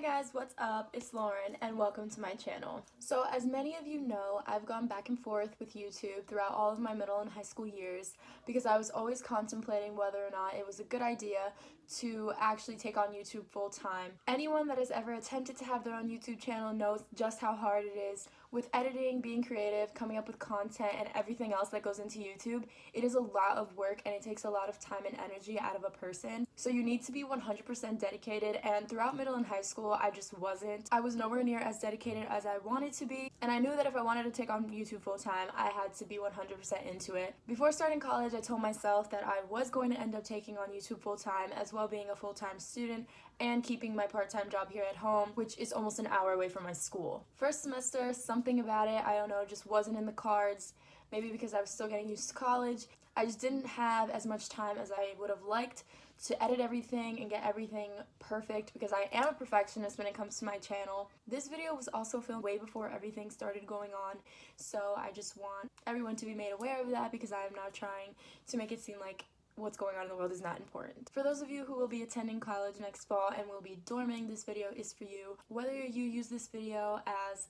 guys, what's up? It's Lauren and welcome to my channel. So as many of you know, I've gone back and forth with YouTube throughout all of my middle and high school years because I was always contemplating whether or not it was a good idea to actually take on YouTube full time. Anyone that has ever attempted to have their own YouTube channel knows just how hard it is with editing, being creative, coming up with content, and everything else that goes into YouTube. It is a lot of work and it takes a lot of time and energy out of a person. So you need to be 100% dedicated, and throughout middle and high school, I just wasn't. I was nowhere near as dedicated as I wanted to be, and I knew that if I wanted to take on YouTube full time, I had to be 100% into it. Before starting college, I told myself that I was going to end up taking on YouTube full time, as well being a full-time student and keeping my part-time job here at home, which is almost an hour away from my school. First semester, something about it, I don't know, just wasn't in the cards. Maybe because I was still getting used to college. I just didn't have as much time as I would have liked to edit everything and get everything perfect, because I am a perfectionist when it comes to my channel. This video was also filmed way before everything started going on, so I just want everyone to be made aware of that, because I am not trying to make it seem like what's going on in the world is not important. For those of you who will be attending college next fall and will be dorming, this video is for you. Whether you use this video as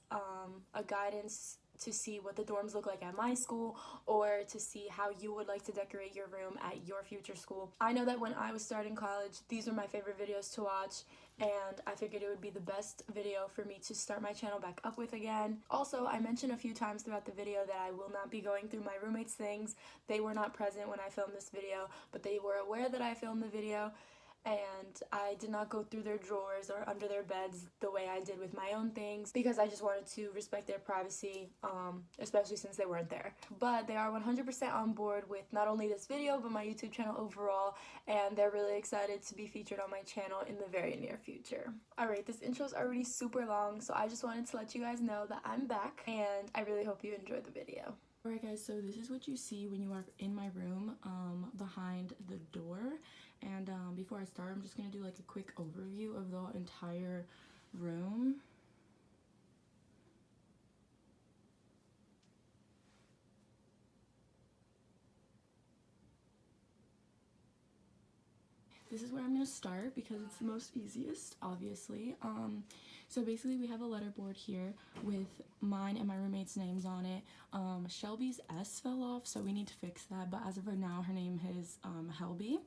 a guidance to see what the dorms look like at my school, or to see how you would like to decorate your room at your future school. I know that when I was starting college, these were my favorite videos to watch, and I figured it would be the best video for me to start my channel back up with again. Also, I mentioned a few times throughout the video that I will not be going through my roommates' things. They were not present when I filmed this video, but they were aware that I filmed the video, and I did not go through their drawers or under their beds the way I did with my own things, because I just wanted to respect their privacy, especially since they weren't there. But they are 100% on board with not only this video, but my YouTube channel overall, and they're really excited to be featured on my channel in the very near future. Alright, this intro is already super long, so I just wanted to let you guys know that I'm back, and I really hope you enjoyed the video. Alright guys, so this is what you see when you are in my room, behind the door. And before I start, I'm just going to do like a quick overview of the entire room. This is where I'm going to start because it's the most easiest, obviously. So basically we have a letterboard here with mine and my roommate's names on it. Shelby's S fell off, so we need to fix that, but as of right now her name is Hailey.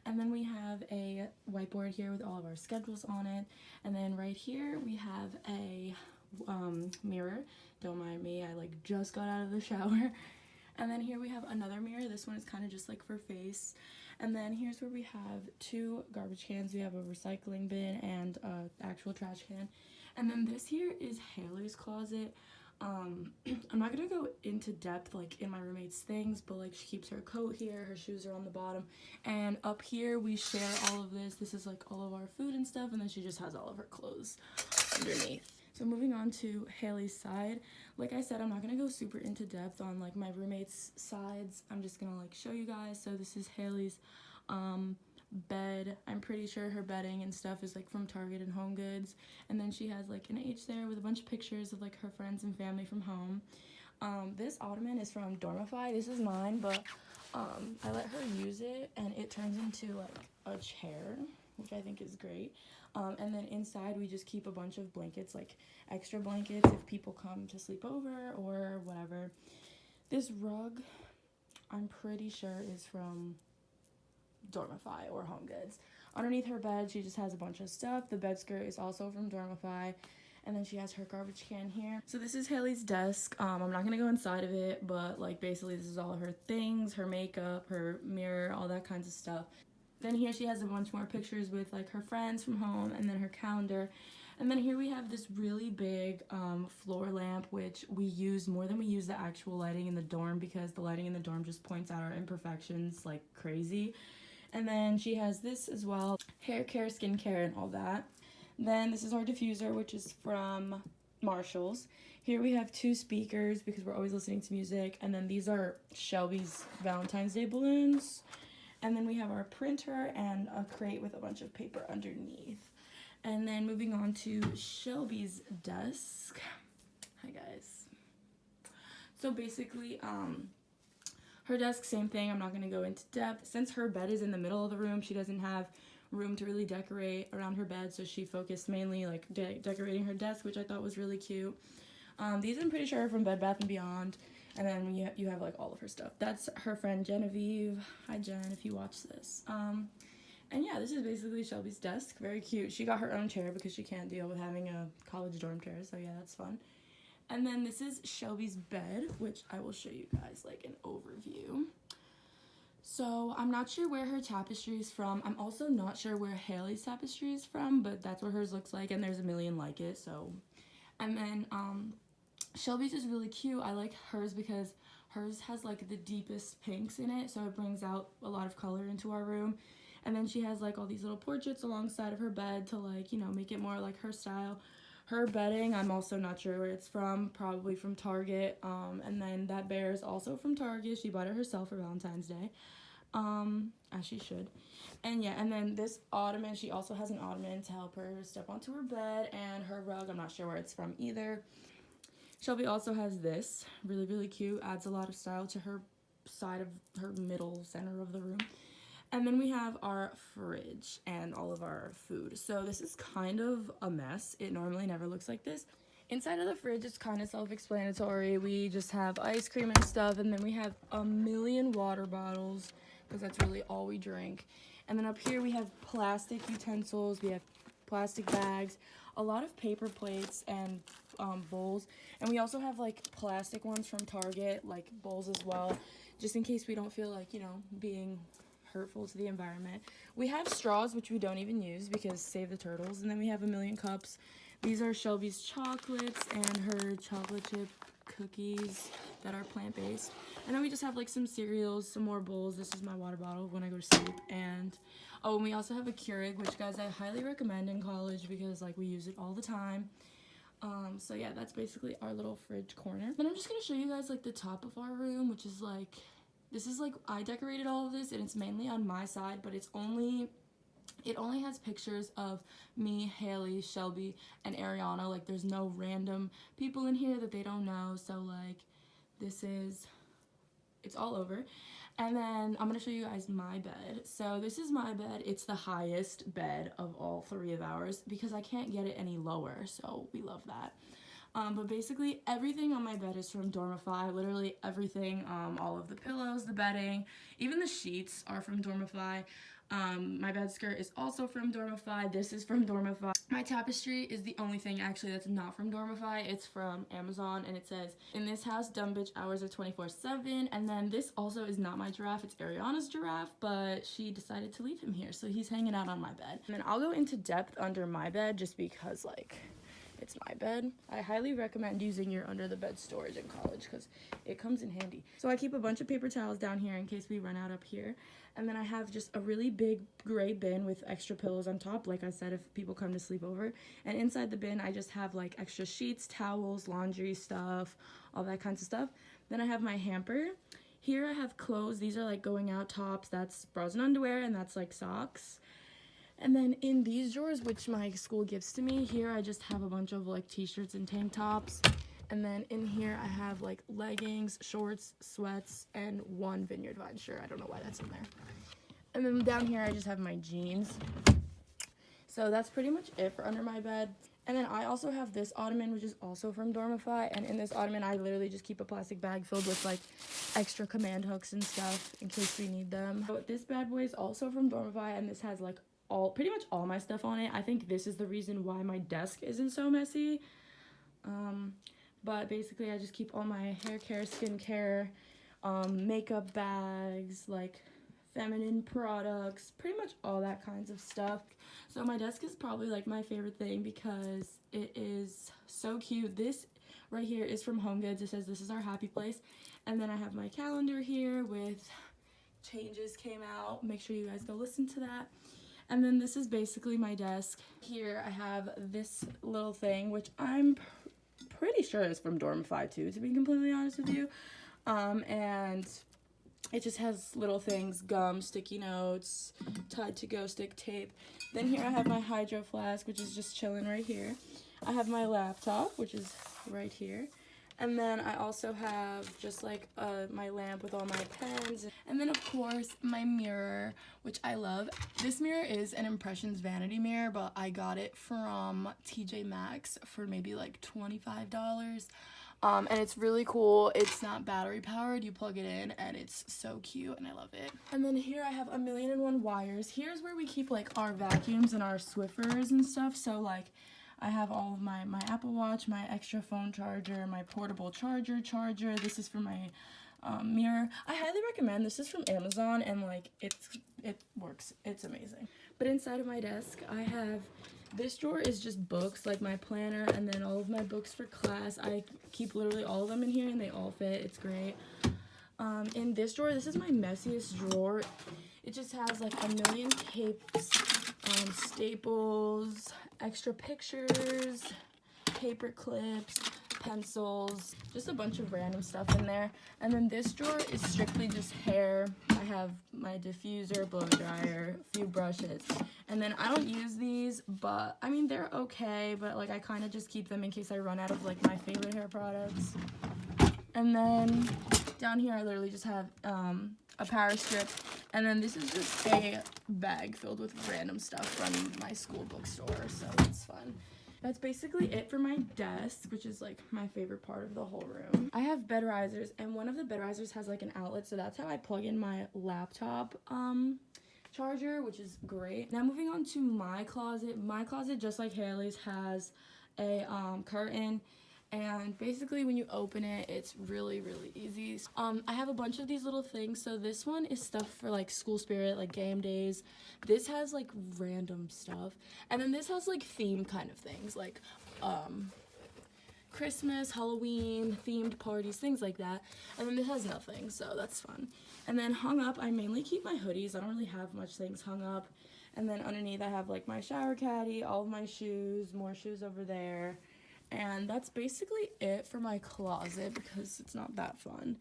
And then we have a whiteboard here with all of our schedules on it. And then right here we have a mirror. Don't mind me, I like just got out of the shower. And then here we have another mirror. This one is kind of just like for face. And then here's where we have two garbage cans. We have a recycling bin and an actual trash can. And then this here is Hailey's closet. I'm not gonna go into depth like in my roommate's things, but like she keeps her coat here, her shoes are on the bottom, and up here we share all of this. This is like all of our food and stuff, and then she just has all of her clothes underneath. So moving on to Hailey's side, like I said, I'm not gonna go super into depth on like my roommate's sides. I'm just gonna like show you guys. So this is Hailey's bed. I'm pretty sure her bedding and stuff is like from Target and Home Goods. And then she has like an H there with a bunch of pictures of like her friends and family from home. This ottoman is from Dormify. This is mine, but I let her use it and it turns into like a chair, which I think is great. And then inside we just keep a bunch of blankets, like extra blankets if people come to sleep over or whatever. This rug, I'm pretty sure is from Dormify or Home Goods. Underneath her bed she just has a bunch of stuff. The bed skirt is also from Dormify, and then she has her garbage can here. So this is Hailey's desk. I'm not gonna go inside of it, but like basically this is all of her things, her makeup, her mirror, all that kinds of stuff. Then here she has a bunch more pictures with like her friends from home, and then her calendar. And then here we have this really big floor lamp, which we use more than we use the actual lighting in the dorm, because the lighting in the dorm just points out our imperfections like crazy. And then she has this as well, hair care, skincare, and all that. Then this is our diffuser, which is from Marshall's. Here we have two speakers because we're always listening to music. And then these are Shelby's Valentine's Day balloons. And then we have our printer and a crate with a bunch of paper underneath. And then moving on to Shelby's desk. Hi guys. So basically, her desk, same thing. I'm not going to go into depth. Since her bed is in the middle of the room, she doesn't have room to really decorate around her bed, so she focused mainly like decorating her desk, which I thought was really cute. These I'm pretty sure are from Bed Bath & Beyond. And then you have like all of her stuff. That's her friend Genevieve. Hi Jen, if you watch this. And yeah, this is basically Shelby's desk. Very cute. She got her own chair because she can't deal with having a college dorm chair. So yeah, that's fun. And then this is Shelby's bed, which I will show you guys like an overview. So I'm not sure where her tapestry is from. I'm also not sure where Hailey's tapestry is from, but that's what hers looks like, and there's a million like it. So, and then Shelby's is really cute. I like hers because hers has like the deepest pinks in it, so it brings out a lot of color into our room. And then she has like all these little portraits alongside of her bed to like, you know, make it more like her style. Her bedding, I'm also not sure where it's from, probably from Target. And then that bear is also from Target. She bought it herself for Valentine's Day, as she should. And yeah, and then this ottoman, she also has an ottoman to help her step onto her bed, and her rug, I'm not sure where it's from either. Shelby also has this, really, really cute, adds a lot of style to her side of her middle center of the room. And then we have our fridge and all of our food. So this is kind of a mess. It normally never looks like this. Inside of the fridge, it's kind of self-explanatory. We just have ice cream and stuff, and then we have a million water bottles because that's really all we drink. And then up here we have plastic utensils, we have plastic bags, a lot of paper plates and bowls, and we also have like plastic ones from Target, like bowls as well, just in case we don't feel like, you know, being hurtful to the environment. We have straws, which we don't even use because save the turtles. And then we have a million cups. These are Shelby's chocolates and her chocolate chip cookies that are plant-based. And then we just have like some cereals, some more bowls. This is my water bottle when I go to sleep. And oh, and we also have a Keurig, which guys I highly recommend in college because like we use it all the time. So yeah, that's basically our little fridge corner. Then I'm just gonna show you guys like the top of our room, which is like, this is like, I decorated all of this and it's mainly on my side, but it only has pictures of me, Hailey, Shelby, and Ariana. Like there's no random people in here that they don't know. So like it's all over. And then I'm gonna show you guys my bed. So this is my bed. It's the highest bed of all three of ours because I can't get it any lower. So we love that. But basically everything on my bed is from Dormify, literally everything, all of the pillows, the bedding, even the sheets are from Dormify. My bed skirt is also from Dormify. This is from Dormify. My tapestry is the only thing actually that's not from Dormify. It's from Amazon, and it says, "In this house, dumb bitch hours are 24/7. And then this also is not my giraffe, it's Ariana's giraffe, but she decided to leave him here, so he's hanging out on my bed. And then I'll go into depth under my bed just because like it's my bed. I highly recommend using your under the bed storage in college because it comes in handy. So I keep a bunch of paper towels down here in case we run out up here. And then I have just a really big gray bin with extra pillows on top, like I said, if people come to sleep over. And inside the bin, I just have like extra sheets, towels, laundry stuff, all that kinds of stuff. Then I have my hamper. Here I have clothes. These are like going out tops. That's bras and underwear, and that's like socks. And then in these drawers, which my school gives to me, here I just have a bunch of like t-shirts and tank tops. And then in here I have like leggings, shorts, sweats, and one Vineyard Vine shirt. I don't know why that's in there. And then down here I just have my jeans. So that's pretty much it for under my bed. And then I also have this ottoman, which is also from Dormify. And in this ottoman, I literally just keep a plastic bag filled with like extra command hooks and stuff in case we need them. So this bad boy is also from Dormify, and this has like pretty much all my stuff on it. I think this is the reason why my desk isn't so messy. But basically I just keep all my hair care, skincare, makeup bags, like feminine products, pretty much all that kinds of stuff. So my desk is probably like my favorite thing because it is so cute. This right here is from Home Goods. It says this is our happy place. And then I have my calendar here with changes came out. Make sure you guys go listen to that. And then this is basically my desk. Here I have this little thing, which I'm pretty sure is from Dormify too, to be completely honest with you. And it just has little things, gum, sticky notes, Tide to Go stick tape. Then here I have my hydro flask, which is just chilling right here. I have my laptop, which is right here. And then I also have just like my lamp with all my pens. And then of course my mirror, which I love. This mirror is an Impressions vanity mirror, but I got it from TJ Maxx for maybe like $25. And it's really cool. It's not battery powered. You plug it in and it's so cute and I love it. And then here I have 1,000,001 wires. Here's where we keep like our vacuums and our Swiffers and stuff. So like I have all of my Apple Watch, my extra phone charger, my portable charger. This is for my mirror. I highly recommend. This is from Amazon and like it works. It's amazing. But inside of my desk I have, this drawer is just books, like my planner and then all of my books for class. I keep literally all of them in here and they all fit. It's great. In this drawer, this is my messiest drawer. It just has like 1,000,000 tapes, staples, extra pictures, paper clips, pencils, just a bunch of random stuff in there. And then this drawer is strictly just hair. I have my diffuser, blow dryer, a few brushes. And then I don't use these, but I mean they're okay, but like I kind of just keep them in case I run out of like my favorite hair products. And then down here I literally just have a power strip, and then this is just a bag filled with random stuff from my school bookstore, so it's fun. That's basically it for my desk, which is like my favorite part of the whole room. I have bed risers, and one of the bed risers has like an outlet, so that's how I plug in my laptop charger, which is great. Now moving on to my closet. My closet, just like Hailey's, has a curtain. And basically when you open it, it's really, really easy. I have a bunch of these little things. So this one is stuff for like school spirit, like game days. This has like random stuff. And then this has like theme kind of things, like Christmas, Halloween, themed parties, things like that. And then this has nothing, so that's fun. And then hung up, I mainly keep my hoodies. I don't really have much things hung up. And then underneath I have like my shower caddy, all of my shoes, more shoes over there. And that's basically it for my closet because it's not that fun.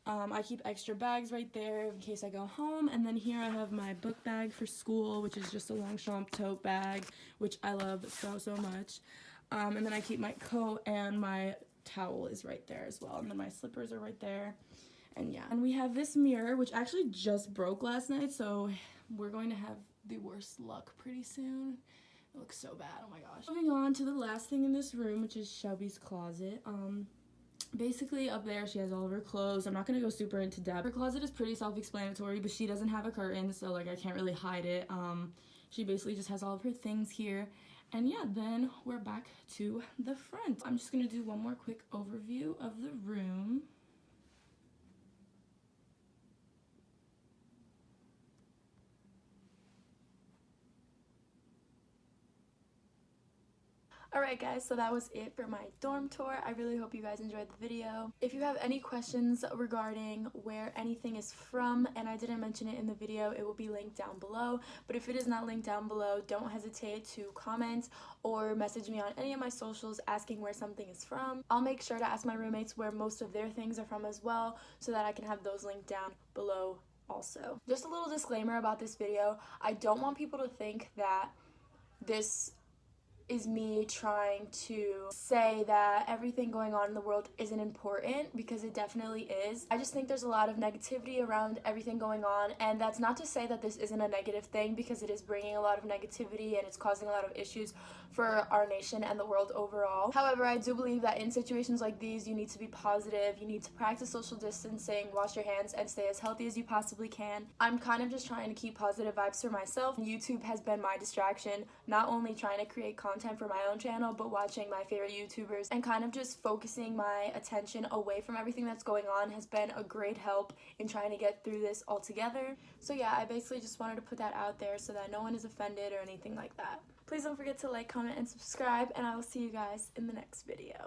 I keep extra bags right there in case I go home. And then here I have my book bag for school, which is just a Longchamp tote bag, which I love so much. And then I keep my coat, and my towel is right there as well. And then my slippers are right there. And yeah. And we have this mirror, which actually just broke last night, so we're going to have the worst luck pretty soon. It looks so bad, oh my gosh. Moving on to the last thing in this room, which is Shelby's closet. Basically up there she has all of her clothes. I'm not gonna go super into depth. Her closet is pretty self-explanatory, but she doesn't have a curtain, so like I can't really hide it. She basically just has all of her things here. And yeah, then we're back to the front. I'm just gonna do one more quick overview of the room. Alright guys, so that was it for my dorm tour. I really hope you guys enjoyed the video. If you have any questions regarding where anything is from and I didn't mention it in the video, it will be linked down below. But if it is not linked down below, don't hesitate to comment or message me on any of my socials asking where something is from. I'll make sure to ask my roommates where most of their things are from as well, so that I can have those linked down below also. Just a little disclaimer about this video. I don't want people to think that this is me trying to say that everything going on in the world isn't important, because it definitely is. I just think there's a lot of negativity around everything going on, and that's not to say that this isn't a negative thing, because it is bringing a lot of negativity and it's causing a lot of issues for our nation and the world overall. However, I do believe that in situations like these, you need to be positive, you need to practice social distancing, wash your hands, and stay as healthy as you possibly can. I'm kind of just trying to keep positive vibes for myself. YouTube has been my distraction, not only trying to create content for my own channel, but watching my favorite YouTubers and kind of just focusing my attention away from everything that's going on has been a great help in trying to get through this all together. So yeah, I basically just wanted to put that out there so that no one is offended or anything like that. Please don't forget to like, comment, and subscribe, and I will see you guys in the next video.